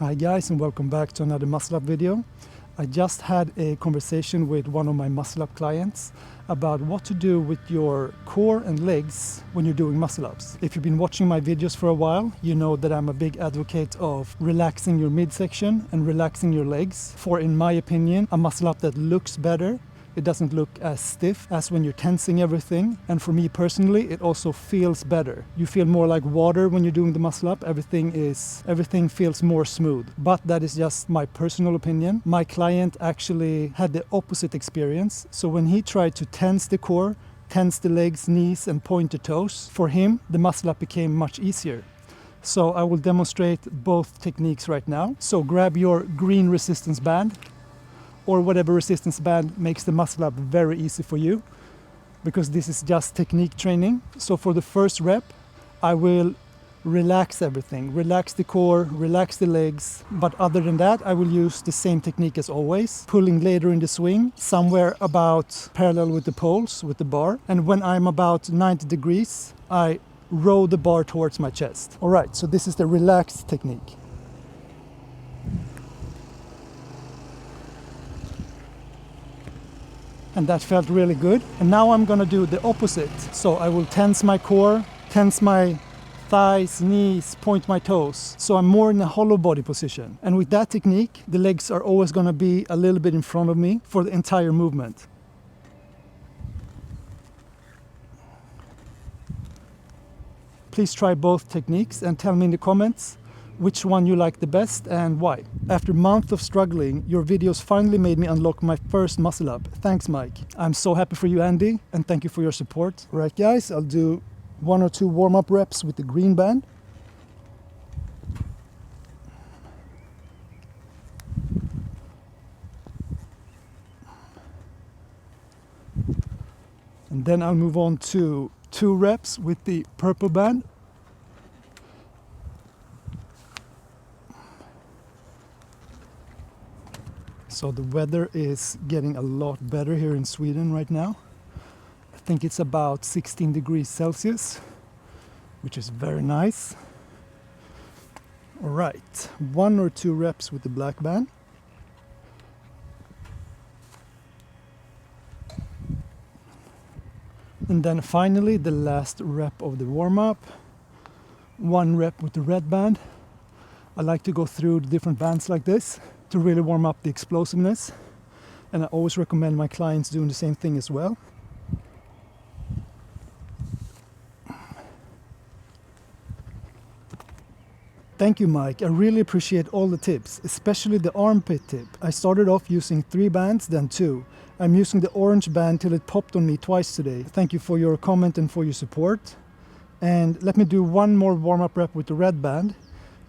Hi guys, and welcome back to another muscle up video. I just had a conversation with one of my muscle up clients about what to do with your core and legs when you're doing muscle ups. If you've been watching my videos for a while, you know that I'm a big advocate of relaxing your midsection and relaxing your legs for, in my opinion, a muscle up that looks better. It doesn't look as stiff as when you're tensing everything. And for me personally, it also feels better. You feel more like water when you're doing the muscle up. Everything feels more smooth. But that is just my personal opinion. My client actually had the opposite experience. So when he tried to tense the core, tense the legs, knees, and point the toes, for him, the muscle up became much easier. So I will demonstrate both techniques right now. So grab your green resistance band, or whatever resistance band makes the muscle up very easy for you, because this is just technique training. So for the first rep, I will relax everything, relax the core, relax the legs. But other than that, I will use the same technique as always, pulling later in the swing, somewhere about parallel with the poles, with the bar. And when I'm about 90 degrees, I row the bar towards my chest. All right, so this is the relaxed technique. And that felt really good. And now I'm gonna do the opposite. So I will tense my core, tense my thighs, knees, point my toes. So I'm more in a hollow body position. And with that technique, the legs are always gonna be a little bit in front of me for the entire movement. Please try both techniques and tell me in the comments which one you like the best and why. After months of struggling, your videos finally made me unlock my first muscle up. Thanks, Mike. I'm so happy for you, Andy, and thank you for your support. All right, guys, I'll do 1 or 2 warm-up reps with the green band. And then I'll move on to 2 reps with the purple band. So the weather is getting a lot better here in Sweden right now. I think it's about 16 degrees Celsius, which is very nice. All right, 1 or 2 reps with the black band. And then finally, the last rep of the warm-up, 1 rep with the red band. I like to go through the different bands like this to really warm up the explosiveness. And I always recommend my clients doing the same thing as well. Thank you, Mike. I really appreciate all the tips, especially the armpit tip. I started off using 3 bands, then 2. I'm using the orange band till it popped on me twice today. Thank you for your comment and for your support. And let me do 1 more warm-up rep with the red band,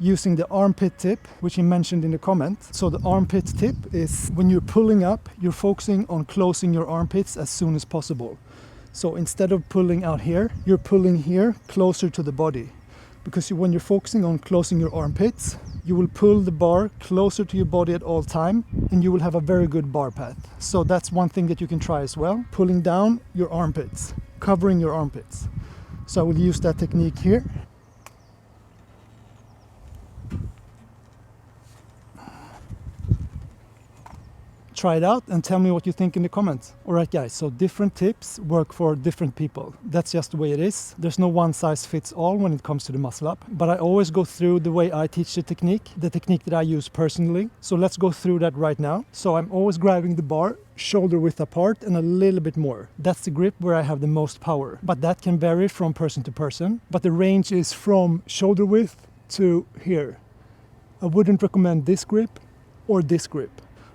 using the armpit tip, which he mentioned in the comment. So the armpit tip is when you're pulling up, you're focusing on closing your armpits as soon as possible. So instead of pulling out here, you're pulling here closer to the body. Because when you're focusing on closing your armpits, you will pull the bar closer to your body at all time, and you will have a very good bar path. So that's one thing that you can try as well, pulling down your armpits, covering your armpits. So I will use that technique here. Try it out and tell me what you think in the comments. Alright guys, so different tips work for different people. That's just the way it is. There's no one size fits all when it comes to the muscle up. But I always go through the way I teach the technique that I use personally. So let's go through that right now. So I'm always grabbing the bar shoulder width apart and a little bit more. That's the grip where I have the most power. But that can vary from person to person. But the range is from shoulder width to here. I wouldn't recommend this grip or this grip.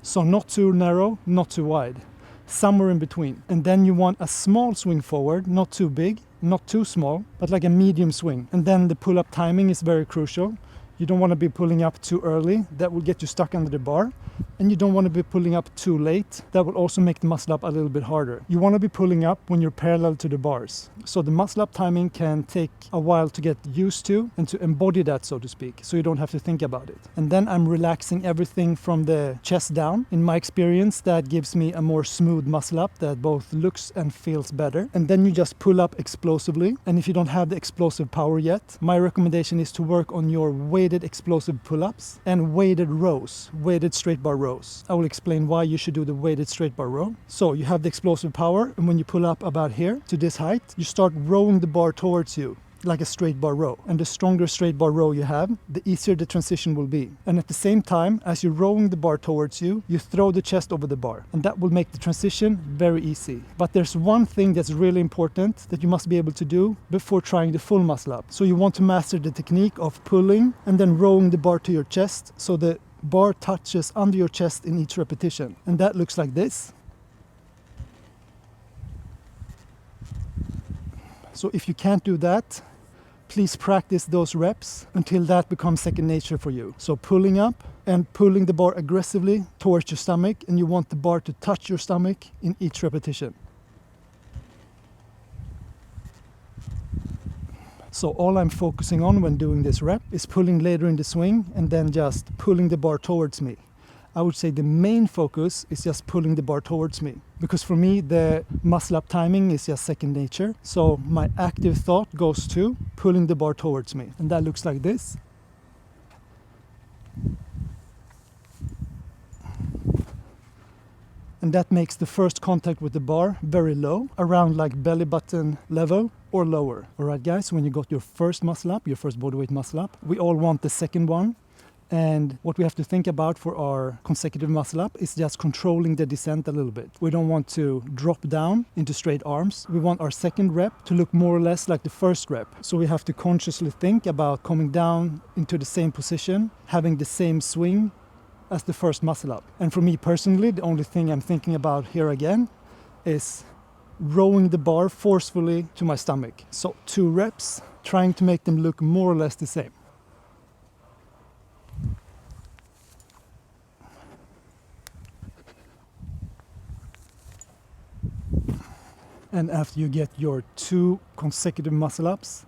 So not too narrow, not too wide, somewhere in between. And then you want a small swing forward, not too big, not too small, but like a medium swing. And then the pull-up timing is very crucial. You don't want to be pulling up too early. That will get you stuck under the bar. and you don't want to be pulling up too late. That will also make the muscle up a little bit harder. You want to be pulling up when you're parallel to the bars. So the muscle up timing can take a while to get used to and to embody that, so to speak, so you don't have to think about it. And then I'm relaxing everything from the chest down. In my experience, that gives me a more smooth muscle up that both looks and feels better. And then you just pull up explosively. And if you don't have the explosive power yet, my recommendation is to work on your weighted explosive pull-ups and weighted rows, weighted straight bar rows. I will explain why you should do the weighted straight bar row. So you have the explosive power, and when you pull up about here to this height, you start rowing the bar towards you like a straight bar row. And the stronger straight bar row you have, the easier the transition will be. And at the same time, as you're rowing the bar towards you, you throw the chest over the bar. And that will make the transition very easy. But there's one thing that's really important that you must be able to do before trying the full muscle up. So you want to master the technique of pulling and then rowing the bar to your chest so the bar touches under your chest in each repetition. And that looks like this. So if you can't do that, please practice those reps until that becomes second nature for you. So pulling up and pulling the bar aggressively towards your stomach, and you want the bar to touch your stomach in each repetition. So all I'm focusing on when doing this rep is pulling later in the swing and then just pulling the bar towards me. I would say the main focus is just pulling the bar towards me, because for me the muscle up timing is just second nature. So my active thought goes to pulling the bar towards me, and that looks like this. And that makes the first contact with the bar very low, around like belly button level or lower. All right guys, when you got your first muscle up, your first bodyweight muscle up, we all want the second one. And what we have to think about for our consecutive muscle up is just controlling the descent a little bit. We don't want to drop down into straight arms. We want our second rep to look more or less like the first rep. So we have to consciously think about coming down into the same position, having the same swing as the first muscle up. And for me personally, the only thing I'm thinking about here again is rowing the bar forcefully to my stomach. So 2 reps, trying to make them look more or less the same. And after you get your 2 consecutive muscle ups,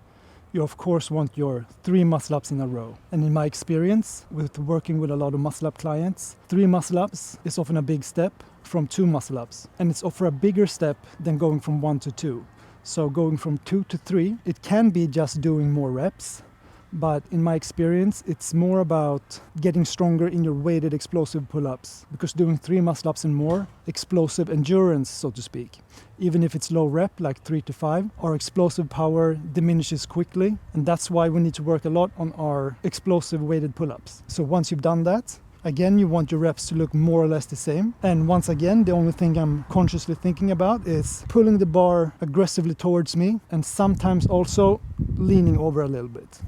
you of course want your 3 muscle ups in a row. And in my experience with working with a lot of muscle up clients, 3 muscle ups is often a big step from 2 muscle ups. And it's often a bigger step than going from 1 to 2. So going from 2 to 3, it can be just doing more reps. But in my experience, it's more about getting stronger in your weighted explosive pull-ups, because doing 3 muscle-ups and more, explosive endurance, so to speak. Even if it's low rep, like 3 to 5, our explosive power diminishes quickly, and that's why we need to work a lot on our explosive weighted pull-ups. So once you've done that, again, you want your reps to look more or less the same. And once again, the only thing I'm consciously thinking about is pulling the bar aggressively towards me, and sometimes also leaning over a little bit.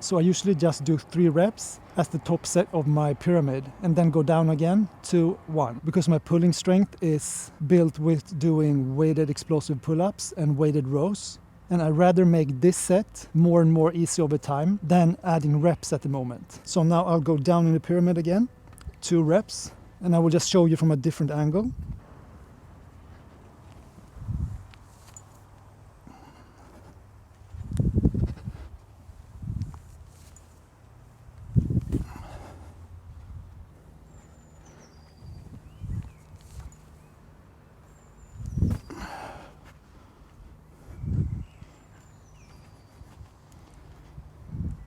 So I usually just do 3 reps as the top set of my pyramid and then go down again to 1, because my pulling strength is built with doing weighted explosive pull-ups and weighted rows. And I'd rather make this set more and more easy over time than adding reps at the moment. So now I'll go down in the pyramid again, 2 reps, and I will just show you from a different angle.